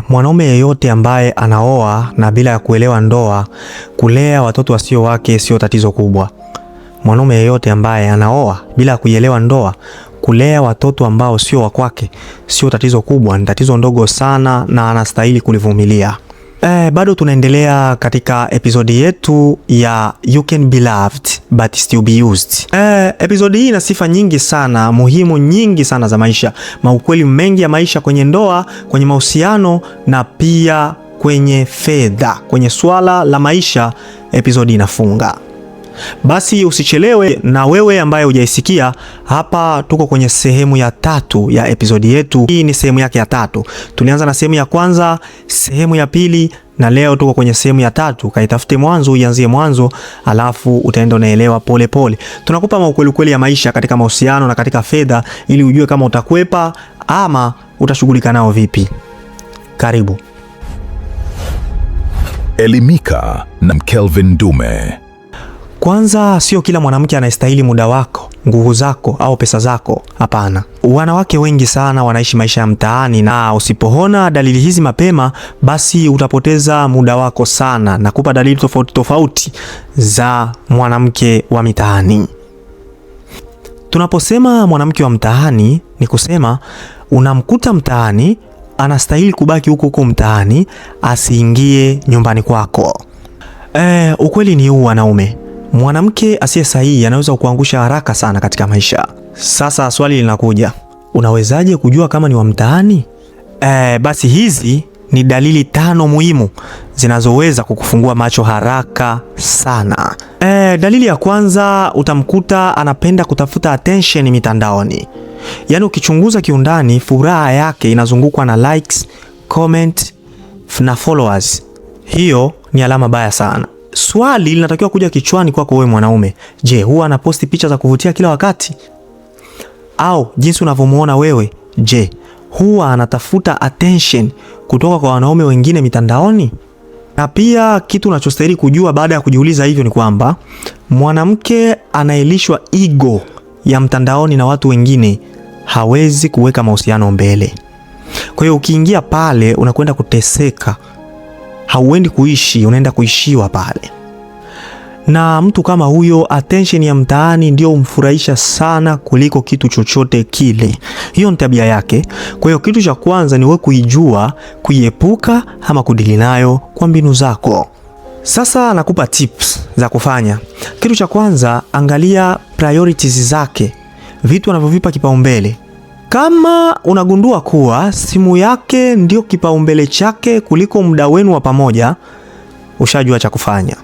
Mwanaume yeyote ambaye anaoa na bila ya kuelewa ndoa, kulea watoto wasio wake sio tatizo kubwa. Mwanaume yeyote ambaye anaoa bila ya kuelewa ndoa, kulea watoto ambao sio wa kwake sio tatizo kubwa, ni tatizo ndogo sana na anastahili kulivumilia. Bado tunaendelea katika episodi yetu ya You Can Be Loved But Still Be Used. Episodi hii ina sifa nyingi sana, muhimu nyingi sana za maisha, maukweli mengi ya maisha kwenye ndoa, kwenye mahusiano na pia kwenye fedha. Kwenye swala la maisha, episodi inafunga. Basi usichelewe, na wewe ambaye hujaisikia, hapa tuko kwenye sehemu ya 3 ya episodi yetu. Hii ni sehemu yake ya 3. Tulianza na sehemu ya kwanza, sehemu ya pili, na leo tuko kwenye sehemu ya 3. Kaitafute mwanzo, uanzie mwanzo, alafu utaenda unaelewa pole pole. Tunakupa maukweli ya maisha katika mahusiano na katika fedha, ili ujue kama utakwepa ama utashughulika nao vipi. Karibu. Elimika na Kelvin Dume. Kwanza, sio kila mwanamke anastahili muda wako, nguvu zako au pesa zako. Hapana. Wanawake wengi sana wanaishi maisha ya mtaani, na usipoona dalili hizi mapema, basi utapoteza muda wako sana. Nakupa dalili tofauti za mwanamke wa mitaani. Tunaposema mwanamke wa mtaani, ni kusema unamkuta mtaani, anastahili kubaki huko mtaani, asiingie nyumbani kwako. Ukweli ni huu, wanaume, mwanamke asiye sahihi anaweza kukuangusha haraka sana katika maisha. Sasa swali linakuja, unawezaje kujua kama ni wa mtaani? Basi hizi ni dalili 5 muhimu zinazoweza kukufungua macho haraka sana. Dalili ya kwanza, utamkuta anapenda kutafuta attention mitandaoni. Yaani ukichunguza kiundani, furaha yake inazungukwa na likes, comment na followers. Hiyo ni alama baya sana. Swali linatakiwa kuja kichwani kwako wewe mwanaume. Je, huwa anaposti picha za kuvutia kila wakati? Au jinsi unavyomuona wewe, je, huwa anatafuta attention kutoka kwa wanaume wengine mitandaoni? Na pia kitu unachostahili kujua baada ya kujiuliza hivyo ni kwamba mwanamke anaelishwa ego ya mtandaoni na watu wengine hawezi kuweka mahusiano mbele. Kwa hiyo ukiingia pale unakwenda kuteseka. Hauendi kuishi, unaenda kuishiwa pale. Na mtu kama huyo, attention ya mtaani ndio umfurahisha sana kuliko kitu chochote kile. Hiyo ni tabia yake. Kwa hiyo kitu cha kwanza ni wewe kuijua, kuiepuka ama kudili nayo kwa mbinu zako. Sasa nakupa tips za kufanya. Kitu cha kwanza, angalia priorities zake, vitu anavyovipa kipaumbele. Kama unagundua kuwa simu yake ndio kipaumbele chake kuliko muda wenu wa pamoja, ushajua cha kufanya.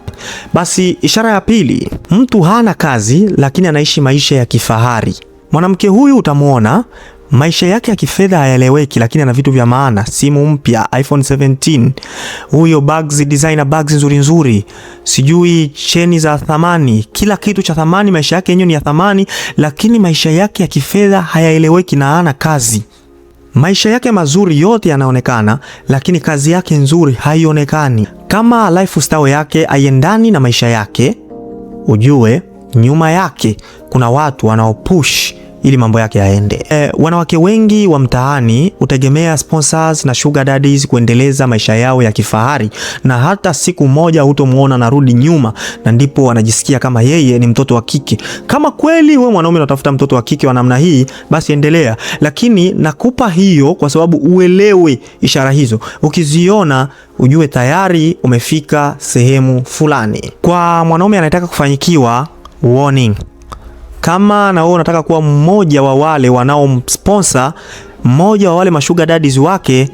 Basi ishara ya pili, mtu hana kazi lakini anaishi maisha ya kifahari. Mwanamke huyu utamuona maisha yake ya kifedha hayaeleweki, lakini ana vitu vya maana, simu mpya, iPhone 17, huyo bags, designer bags nzuri, sijui cheni za thamani, kila kitu cha thamani, maisha yake yenyewe ni ya thamani, lakini maisha yake ya kifedha hayaeleweki na hana kazi. Maisha yake mazuri yote yanaonekana, lakini kazi yake nzuri haionekani. Kama lifestyle yake haiendani na maisha yake, ujue nyuma yake kuna watu wanaopush ili mambo yake yaende. Wanawake wengi wa mtaani utegemea sponsors na sugar daddies kuendeleza maisha yao ya kifahari, na hata siku moja hutomuona narudi nyuma, na ndipo wanajisikia kama yeye ni mtoto wa kike. Kama kweli wewe mwanaume unatafuta mtoto wa kike wa namna hii, basi endelea, lakini nakupa hiyo kwa sababu uelewe ishara hizo. Ukiziona ujue tayari umefika sehemu fulani. Kwa mwanaume anayetaka kufanyikiwa, warning. Kama na wewe unataka kuwa mmoja wa wale wanaomsponsor, mmoja wa wale mashuga daddies wake,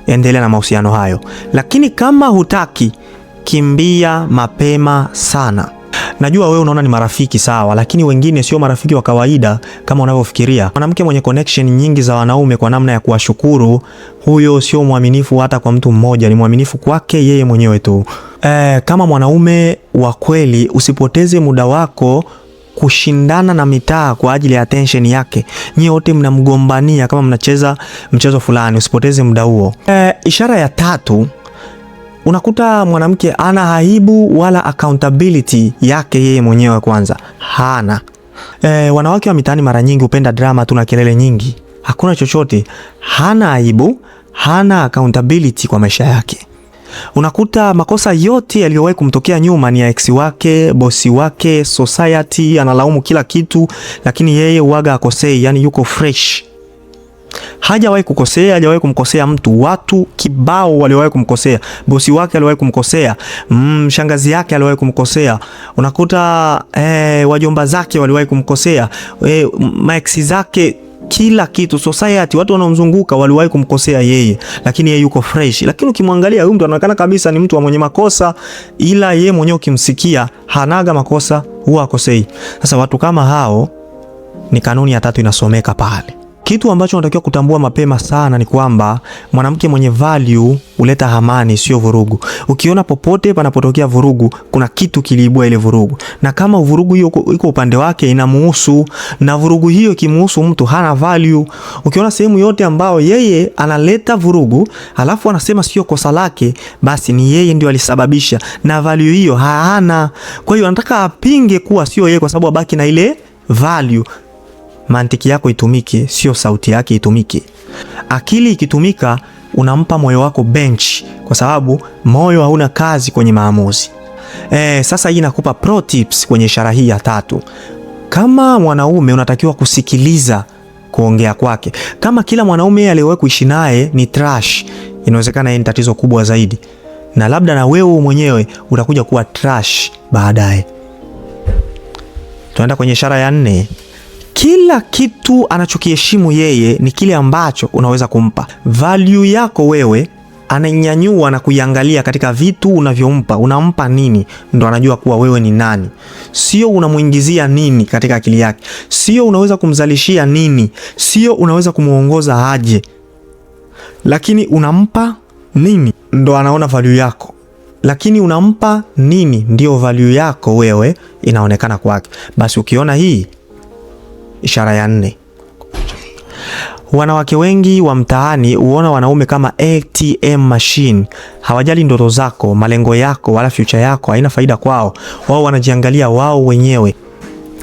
endelea na mahusiano hayo. Lakini kama hutaki, kimbia mapema sana. Najua wewe unaona ni marafiki sawa, lakini wengine sio marafiki wa kawaida kama unavyofikiria. Mwanamke mwenye connection nyingi za wanaume kwa namna ya kuwashukuru, huyo sio mwaminifu hata kwa mtu mmoja, ni mwaminifu kwake yeye mwenyewe tu. Kama mwanaume wa kweli, usipoteze muda wako kushindana na mitaa kwa ajili ya attention yake. Nyie wote mnamgombania kama mnacheza mchezo fulani, usipoteze muda huo. Ishara ya 3, unakuta mwanamke ana aibu wala accountability yake yeye mwenyewe kwanza hana. Wanawake wa mitaani mara nyingi hupenda drama tu na kelele nyingi. Hakuna chochote. Hana aibu hana accountability kwa maisha yake. Unakuta makosa yote yaliyowahi kumtokea nyuma ni ya ex wake, bosi wake, society, analaumu kila kitu, lakini yeye uaga akosei, yani yuko fresh. Hajawahi kukosea, hajawahi kumkosea mtu. Watu kibao waliwahi kumkosea. Bosi wake aliwahi kumkosea, shangazi yake aliwahi kumkosea. Unakuta wajomba zake waliwahi kumkosea, maex zake, kila kitu, society, watu wanaomzunguka waliwahi kumkosea yeye, lakini yeye yuko fresh. Lakini ukimwangalia huyu mtu anaonekana kabisa ni mtu mwenye makosa, ila yeye mwenyewe ukimsikia hanaga makosa, huwa akosei. Sasa watu kama hao ni kanuni ya 3 inasomeka pale. Kitu ambacho unatakiwa kutambua mapema sana ni kwamba mwanamke mwenye value huleta amani, sio vurugu. Ukiona popote panapotokea vurugu, kuna kitu kiliibua ile vurugu. Na kama vurugu hiyo iko upande wake, inamuhusu, na vurugu hiyo kimuhusu mtu, hana value. Ukiona sehemu yote ambao yeye analeta vurugu, halafu anasema sio kosa lake, basi ni yeye ndio alisababisha, na value hiyo hana. Kwa hiyo anataka apinge kuwa sio yeye, kwa sababu abaki na ile value. Mantiki yako itumike, sio sauti yake itumike. Akili ikitumika, unampa moyo wako bench, kwa sababu moyo hauna kazi kwenye maamuzi. Sasa hii nakupa pro tips kwenye ishara hii ya 3. Kama mwanaume unatakiwa kusikiliza kuongea kwake. Kama kila mwanaume aliyewahi kuishi naye ni trash, inawezekana ni tatizo kubwa zaidi, na labda na wewe mwenyewe utakuja kuwa trash baadaye. Tunaenda kwenye ishara ya 4. Kila kitu anachokiheshimu yeye ni kile ambacho unaweza kumpa. Value yako wewe anainyanyua na kuiangalia katika vitu unavyompa. Unampa nini, ndo anajua kuwa wewe ni nani. Sio unamuingizia nini katika akili yake, sio unaweza kumzalishia nini, sio unaweza kumuongoza aje, lakini unampa nini, ndo anaona value yako. Lakini unampa nini, ndio value yako wewe inaonekana kwake. Basi ukiona hii ishara ya 4. Wanawake wengi wa mtaani huona wanaume kama ATM machine. Hawajali ndoto zako, malengo yako, wala future yako haina faida kwao. Wao wanajiangalia wao wenyewe.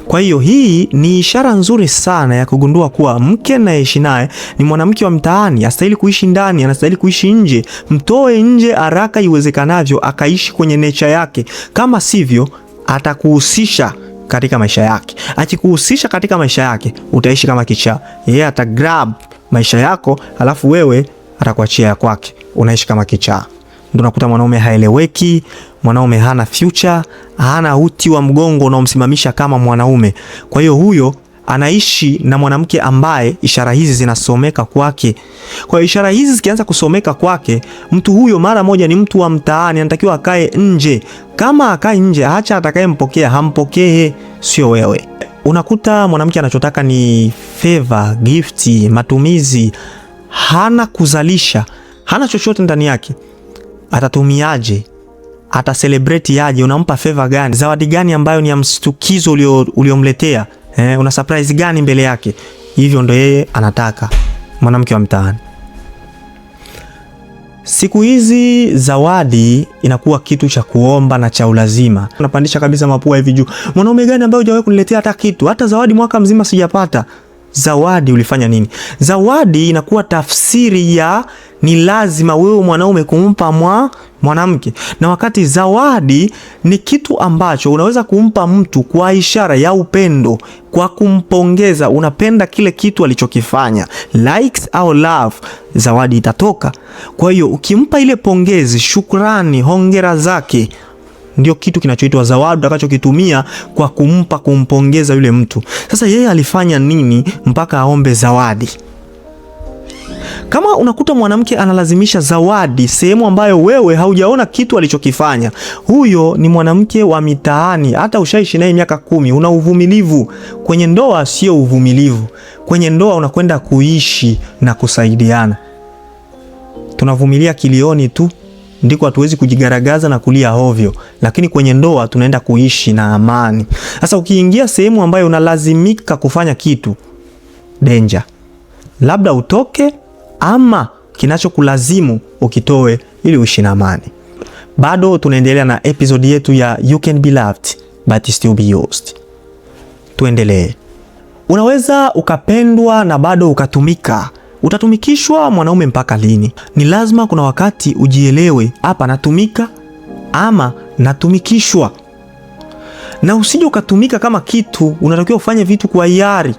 Kwa hiyo hii ni ishara nzuri sana ya kugundua kuwa mke anayeishi naye ni mwanamke wa mtaani. Hastahili kuishi ndani, anastahili kuishi nje. Mtoe nje haraka iwezekanavyo, akaishi kwenye nature yake. Kama sivyo, atakuhusisha katika maisha yake. Akikuhusisha katika maisha yake, utaishi kama kichaa. Yeye atagrab maisha yako, alafu wewe atakuachia ya kwake, unaishi kama kichaa. Ndio unakuta mwanaume haeleweki, mwanaume hana future, hana uti wa mgongo unaomsimamisha kama mwanaume. Kwa hiyo huyo anaishi na mwanamke ambaye ishara hizi zinasomeka kwake. Kwa hiyo ishara hizi zikianza kusomeka kwake, mtu huyo mara moja ni mtu wa mtaani, anatakiwa akae nje. Kama akae nje, acha atakayempokea hampokee, sio wewe. Unakuta mwanamke anachotaka ni favor, gifti, matumizi, hana kuzalisha, hana chochote ndani yake. Atatumiaje? Ata celebrate yaje? Unampa favor gani? Zawadi gani ambayo ni ya mshtukizo uliomletea? Una surprise gani mbele yake? Hivyo ndo yeye anataka mwanamke wa mtaani. Siku hizi zawadi inakuwa kitu cha kuomba na cha ulazima. Unapandisha kabisa mapua hivi juu. Mwanaume gani ambaye hujawahi kuniletea hata kitu? Hata zawadi mwaka mzima sijapata. Zawadi ulifanya nini? Zawadi inakuwa tafsiri ya ni lazima wewe mwanaume kumpa mwanamke. Na wakati zawadi ni kitu ambacho unaweza kumpa mtu kwa ishara ya upendo, kwa kumpongeza, unapenda kile kitu alichokifanya, likes au love, zawadi itatoka. Kwa hiyo ukimpa ile pongezi, shukrani, hongera zake, ndio kitu kinachoitwa zawadi utakachokitumia kwa kumpongeza yule mtu. Sasa yeye alifanya nini mpaka aombe zawadi? Kama unakuta mwanamke analazimisha zawadi sehemu ambayo wewe haujaona kitu alichokifanya, huyo ni mwanamke wa mitaani. Hata ushaishi naye miaka 10, una uvumilivu. Kwenye ndoa sio uvumilivu. Kwenye ndoa unakwenda kuishi na kusaidiana. Tunavumilia kilioni tu, ndiko hatuwezi kujigaragaza na kulia hovyo, lakini kwenye ndoa tunaenda kuishi na amani. Sasa ukiingia sehemu ambayo unalazimika kufanya kitu, danger. Labda utoke ama kinachokulazimu ukitoe ili uishi na amani. Bado tunaendelea na episode yetu ya You Can Be Loved But Still Be Used. Tuendelee. Unaweza ukapendwa na bado ukatumika. Utatumikishwa mwanaume mpaka lini? Ni lazima kuna wakati ujielewe, hapa natumika ama natumikishwa. Na usije ukatumika kama kitu, unatakiwa ufanye vitu kwa hiari.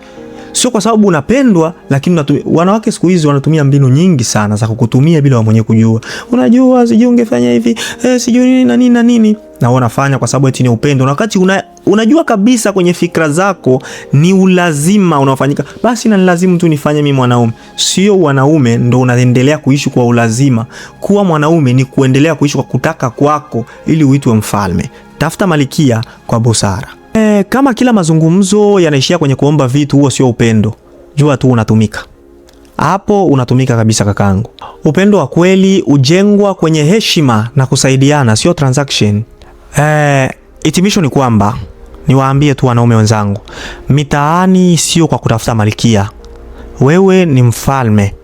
Sio kwa sababu unapendwa, lakini wanawake siku hizi wanatumia mbinu nyingi sana za kukutumia bila wewe mwenyewe kujua. Unajua sijui ungefanya hivi, sijui nini na nini na nini. Na wanafanya kwa sababu eti ni upendo. Na wakati unajua kabisa kwenye fikra zako ni ulazima unaofanyika. Basi na nilazimu tu nifanye mimi mwanaume. Sio wanaume ndo unaendelea kuishi kwa ulazima. Kuwa mwanaume ni kuendelea kuishi kwa kutaka kwako ili uitwe mfalme. Tafuta malikia kwa busara. Kama kila mazungumzo yanaishia kwenye kuomba vitu, huo sio upendo. Jua tu unatumika. Hapo unatumika kabisa kakangu. Upendo wa kweli ujengwa kwenye heshima na kusaidiana, sio transaction. Hitimisho ni kwamba niwaambie tu wanaume wenzangu, mitaani sio kwa kutafuta malikia. Wewe ni mfalme.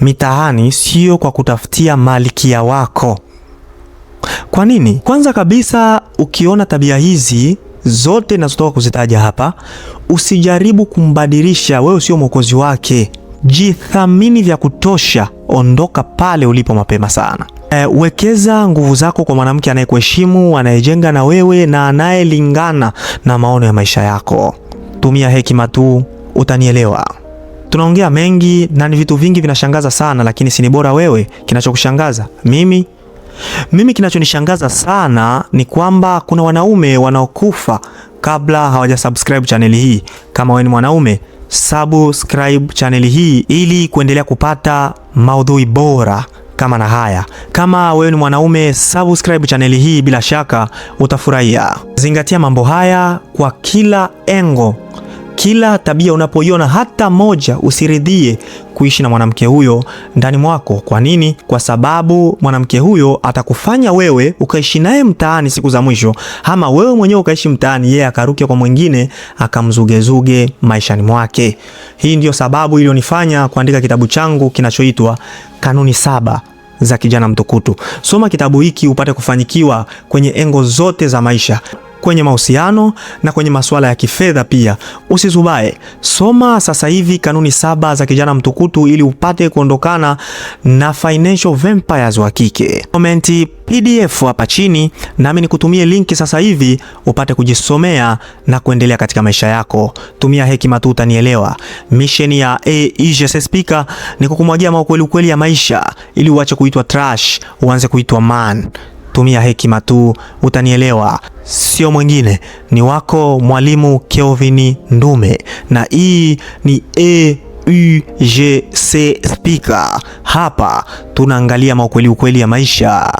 Mitaani sio kwa kutafutia malikia wako. Kwa nini? Kwanza kabisa, ukiona tabia hizi zote nazotoka kuzitaja hapa, usijaribu kumbadilisha. Wewe sio mwokozi wake. Jithamini vya kutosha. Ondoka pale ulipo mapema sana. Wekeza nguvu zako kwa mwanamke anayekuheshimu, anayejenga na wewe na anayelingana na maono ya maisha yako. Tumia hekima tu, utanielewa. Tunaongea mengi na ni vitu vingi vinashangaza sana, lakini si ni bora wewe kinachokushangaza? Mimi kinachonishangaza sana ni kwamba kuna wanaume wanaokufa kabla hawajasubscribe channel hii. Kama wewe ni mwanaume, subscribe channel hii ili kuendelea kupata maudhui bora kama na haya. Kama wewe ni mwanaume, subscribe channel hii, bila shaka utafurahia. Zingatia mambo haya kwa kila engo. Kila tabia unapoiona hata moja, usiridhie kuishi na mwanamke huyo ndani mwako. Kwa nini? Kwa sababu mwanamke huyo atakufanya wewe ukaishi naye mtaani siku za mwisho, ama wewe mwenyewe ukaishi mtaani, yeye akaruke kwa mwingine akamzugezuge maishani mwake. Hii ndio sababu iliyonifanya kuandika kitabu changu kinachoitwa Kanuni 7 za Kijana Mtukutu. Soma kitabu hiki upate kufanikiwa kwenye engo zote za maisha, kwenye mahusiano na kwenye masuala ya kifedha pia. Usizubae. Soma sasa hivi Kanuni 7 za Kijana Mtukutu ili upate kuondokana na financial vampires wa kike. Komenti PDF hapa chini nami nikutumie linki sasa hivi upate kujisomea na kuendelea katika maisha yako. Tumia hekima tu, utanielewa. Mission ya AEGS Speaker ni kukumwagia ukweli ya maisha ili uache kuitwa trash, uanze kuitwa man. Tumia hekima tu, utanielewa. Sio mwingine, ni wako Mwalimu Kelvin Ndume, na hii ni AEGS Speaker. Hapa tunaangalia ukweli ya maisha.